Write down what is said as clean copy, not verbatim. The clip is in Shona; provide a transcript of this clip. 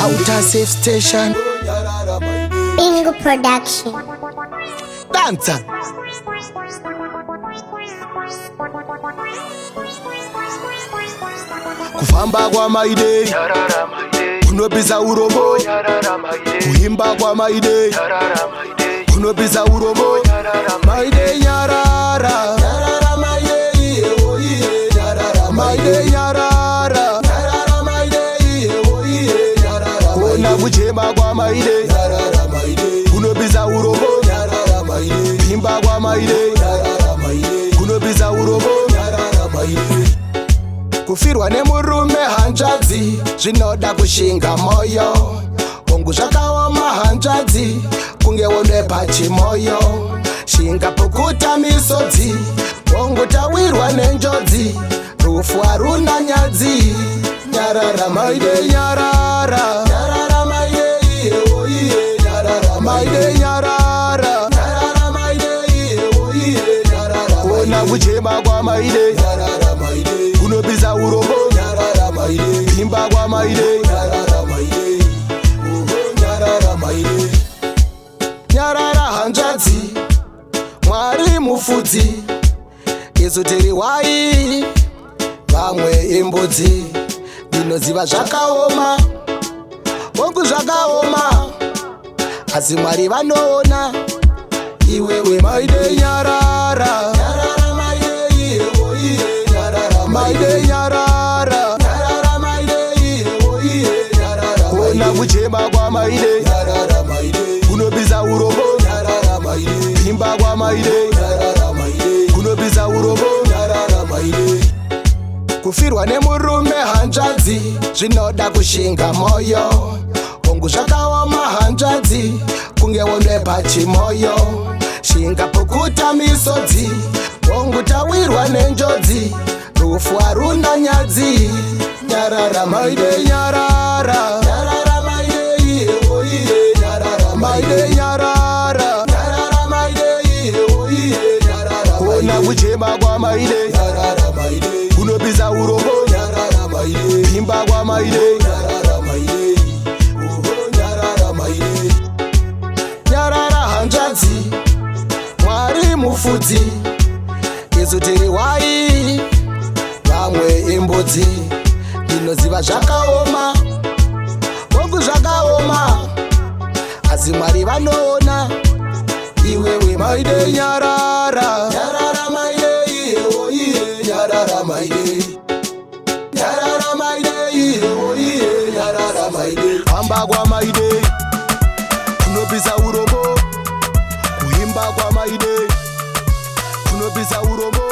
Outer safe station. Bingu production. Dancer. Kufamba kwa maide kunopisa urombo, kuimba kwa maide kunopisa urombo. Maide nyarara, maide nyarara, kona kuchema kwa maide kunopisa urombo, kuimba kwa maide kunopisa urombo. Kufirwa nemurume hanzvadzi zvinoda kushinga moyo, hongu zvakaoma hanzvadzi kunge wonwe pachimoyo. Shinga pukuta misodzi, hongu tawirwa nenjodzi, rufu haruna nyadzi. Nyarara maide nyarara, nyarara maide iye oiye nyarara maide nyarara, nyarara maide iye oiye nyarara. Kona kuchema kwa maide nyarara maide kunopisa urombo, nyarara maide kuimba kwa maide nyarara maide nyarara maide. Nyarara hanzvadzi Mwari mufudzi, isu tiri wai vamwe imbudzi. Ndinoziva zvakaoma, hongu zvakaoma, asi Mwari vanoona. Iwewe maide nyarara, nyarara maide iye oiye nyarara maide nyarara, nyarara maide iye oiye nyarara. Kona kuchema kwa maide nyarara maide kunopisa urombo, nyarara maide kuimba kwa maide nyarara maide kunopisa urombo, nyarara maide. Kufirwa nemurume hanzvadzi zvinoda kushinga moyo, hongu zvakaoma hanzvadzi kunge wonwe pachimoyo. Shinga pukuta misodzi, hongu tawirwa nenjodzi, rufu haruna nyadzi. Nyarara maide nyarara, nyarara maide iye oiye nyarara maide nyarara, nyarara maide iye oiye nyarara. Kona kuchema kwa maide nyarara maide kunopisa urombo, nyarara maide kuimba kwa maide nyarara maide nyarara maide. Nyarara hanzvadzi Mwari mufudzi, isu tiri wai vamwe imbudzi. Ndinoziva zvakaoma, hongu zvakaoma, asi Mwari vanoona. Iwewe maide nyarara, nyarara maide iye oiye nyarara maide, nyarara maide iye oiye nyarara maide. Hamba kwa maide kunopisa urombo, kuimba kwa maide kunopisa urombo.